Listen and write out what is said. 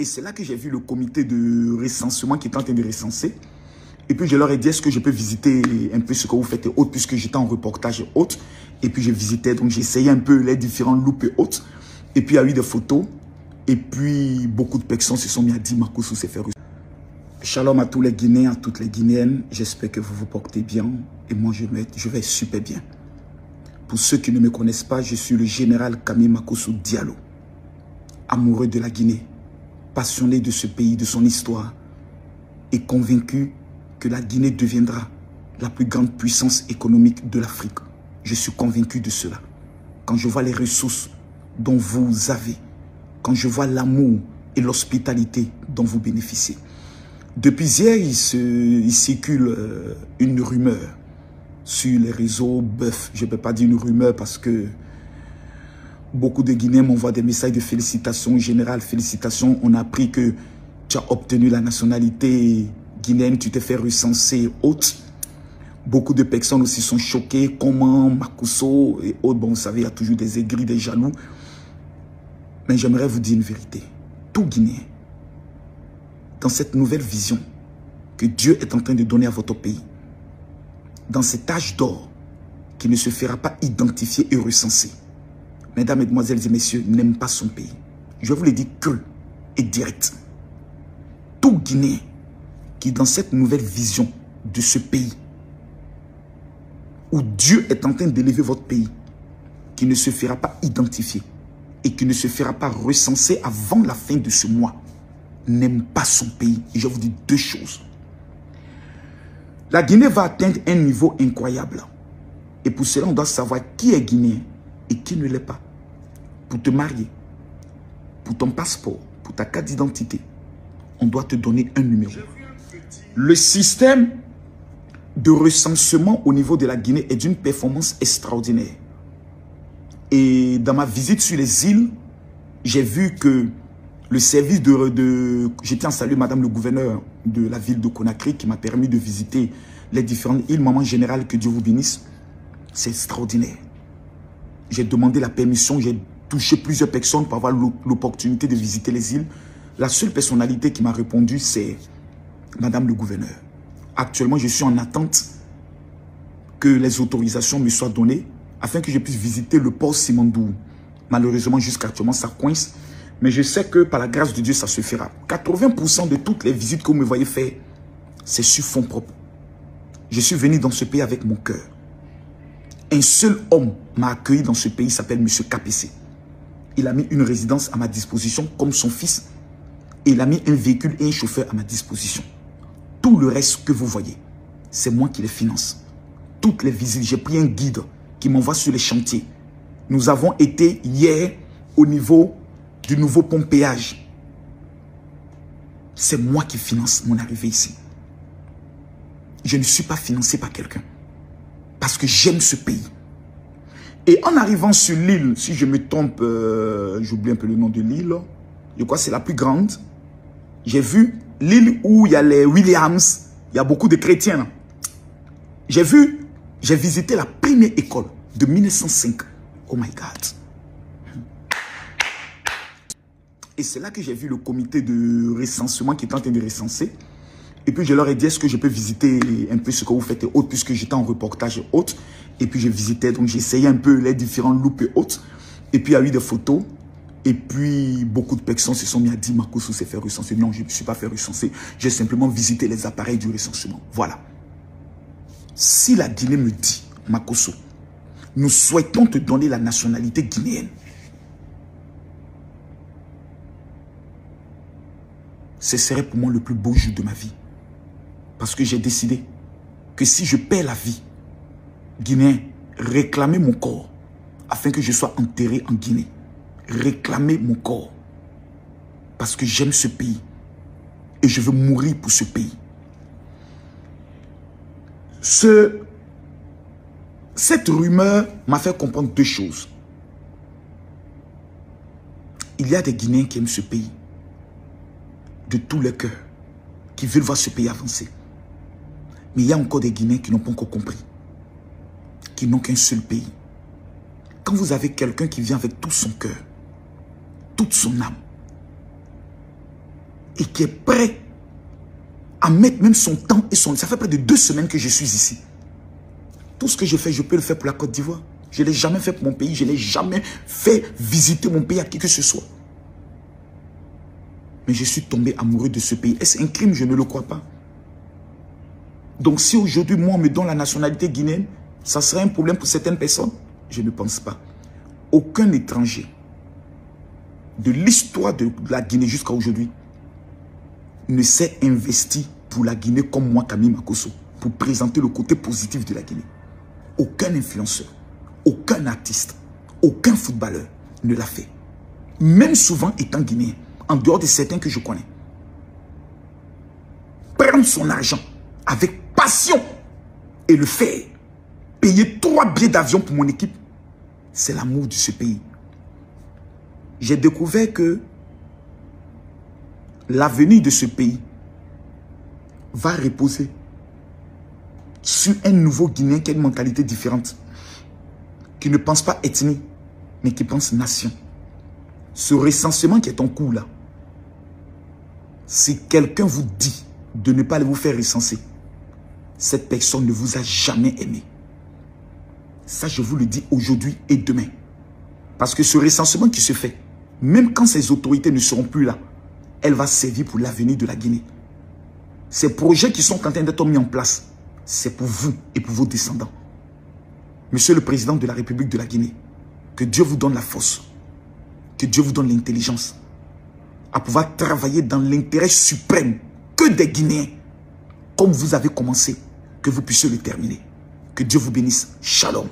Et c'est là que j'ai vu le comité de recensement qui est en train de recenser. Et puis je leur ai dit, est-ce que je peux visiter un peu ce que vous faites et autres, puisque j'étais en reportage et autres. Et puis je visitais, donc j'essayais un peu les différents loops et autres. Et puis il y a eu des photos. Et puis beaucoup de personnes se sont mis à dire, Makosso s'est fait. Shalom à tous les Guinéens, à toutes les Guinéennes. J'espère que vous vous portez bien. Et moi, je vais super bien. Pour ceux qui ne me connaissent pas, je suis le général Kami Makosso Diallo. Amoureux de la Guinée, passionné de ce pays, de son histoire. Et convaincu que la Guinée deviendra la plus grande puissance économique de l'Afrique. Je suis convaincu de cela. Quand je vois les ressources dont vous avez, quand je vois l'amour et l'hospitalité dont vous bénéficiez. Depuis hier, il circule une rumeur sur les réseaux bœufs. Je ne peux pas dire une rumeur parce que beaucoup de Guinéens m'envoient des messages de félicitations. Général, félicitations. On a appris que tu as obtenu la nationalité guinéenne, tu t'es fait recenser haute. Beaucoup de personnes aussi sont choquées. Comment Makosso et autres, bon, vous savez, il y a toujours des aigris, des jaloux. Mais j'aimerais vous dire une vérité. Tout Guinéen, dans cette nouvelle vision que Dieu est en train de donner à votre pays, dans cet âge d'or qui ne se fera pas identifier et recenser, mesdames, mesdemoiselles et messieurs, n'aime pas son pays. Je vous le dis cru et direct. Tout Guinéen qui, dans cette nouvelle vision de ce pays, où Dieu est en train d'élever votre pays, qui ne se fera pas identifier et qui ne se fera pas recenser avant la fin de ce mois, n'aime pas son pays. Et je vous dis deux choses. La Guinée va atteindre un niveau incroyable. Et pour cela, on doit savoir qui est guinéen et qui ne l'est pas. Pour te marier, pour ton passeport, pour ta carte d'identité, on doit te donner un numéro. Le système de recensement au niveau de la Guinée est d'une performance extraordinaire. Et dans ma visite sur les îles, j'ai vu que le service je tiens à saluer madame le gouverneur de la ville de Conakry qui m'a permis de visiter les différentes îles. Maman générale, que Dieu vous bénisse. C'est extraordinaire. J'ai demandé la permission, j'ai touché plusieurs personnes pour avoir l'opportunité de visiter les îles. La seule personnalité qui m'a répondu, c'est madame le gouverneur. Actuellement, je suis en attente que les autorisations me soient données afin que je puisse visiter le port Simandou. Malheureusement, jusqu'à actuellement, ça coince. Mais je sais que par la grâce de Dieu, ça se fera. 80% de toutes les visites que vous me voyez faire, c'est sur fonds propres. Je suis venu dans ce pays avec mon cœur. Un seul homme m'a accueilli dans ce pays, il s'appelle M. KPC. Il a mis une résidence à ma disposition comme son fils. Et il a mis un véhicule et un chauffeur à ma disposition. Tout le reste que vous voyez, c'est moi qui les finance. Toutes les visites, j'ai pris un guide qui m'envoie sur les chantiers. Nous avons été hier au niveau du nouveau pont péage. C'est moi qui finance mon arrivée ici. Je ne suis pas financé par quelqu'un. Parce que j'aime ce pays. Et en arrivant sur l'île, si je me trompe, j'oublie un peu le nom de l'île. Je crois que c'est la plus grande. J'ai vu l'île où il y a les Williams. Il y a beaucoup de chrétiens. J'ai visité la première école de 1905. Oh my God. Et c'est là que j'ai vu le comité de recensement qui est en train de recenser. Et puis je leur ai dit, est-ce que je peux visiter un peu ce que vous faites et autres, puisque j'étais en reportage et autres. Et puis je visitais, donc j'essayais un peu les différents loops et autres. Et puis il y a eu des photos. Et puis beaucoup de personnes se sont mis à dire, Makosso s'est fait recenser. Non, je ne me suis pas fait recenser. J'ai simplement visité les appareils du recensement. Voilà. Si la Guinée me dit, Makosso, nous souhaitons te donner la nationalité guinéenne, ce serait pour moi le plus beau jour de ma vie. Parce que j'ai décidé que si je perds la vie, Guinéen, réclamez mon corps afin que je sois enterré en Guinée. Réclamez mon corps. Parce que j'aime ce pays. Et je veux mourir pour ce pays. Cette rumeur m'a fait comprendre deux choses. Il y a des Guinéens qui aiment ce pays. De tout leur cœur. Qui veulent voir ce pays avancer. Mais il y a encore des Guinéens qui n'ont pas encore compris. Qui n'ont qu'un seul pays. Quand vous avez quelqu'un qui vient avec tout son cœur, toute son âme, et qui est prêt à mettre même son temps et son... Ça fait près de 2 semaines que je suis ici. Tout ce que je fais, je peux le faire pour la Côte d'Ivoire. Je ne l'ai jamais fait pour mon pays. Je n'ai jamais fait visiter mon pays à qui que ce soit. Mais je suis tombé amoureux de ce pays. Est-ce un crime? Je ne le crois pas. Donc si aujourd'hui, moi, on me donne la nationalité guinéenne, ça serait un problème pour certaines personnes? Je ne pense pas. Aucun étranger de l'histoire de la Guinée jusqu'à aujourd'hui ne s'est investi pour la Guinée comme moi, Camille Makosso, pour présenter le côté positif de la Guinée. Aucun influenceur, aucun artiste, aucun footballeur ne l'a fait. Même souvent étant guinéen, en dehors de certains que je connais. Prendre son argent avec passion et le faire. Payer 3 billets d'avion pour mon équipe, c'est l'amour de ce pays. J'ai découvert que l'avenir de ce pays va reposer sur un nouveau Guinéen qui a une mentalité différente, qui ne pense pas ethnie, mais qui pense nation. Ce recensement qui est en cours là, si quelqu'un vous dit de ne pas aller vous faire recenser, cette personne ne vous a jamais aimé. Ça, je vous le dis aujourd'hui et demain. Parce que ce recensement qui se fait, même quand ces autorités ne seront plus là, elle va servir pour l'avenir de la Guinée. Ces projets qui sont en train d'être mis en place, c'est pour vous et pour vos descendants. Monsieur le Président de la République de la Guinée, que Dieu vous donne la force, que Dieu vous donne l'intelligence à pouvoir travailler dans l'intérêt suprême que des Guinéens, comme vous avez commencé, que vous puissiez le terminer. Que Dieu vous bénisse. Shalom.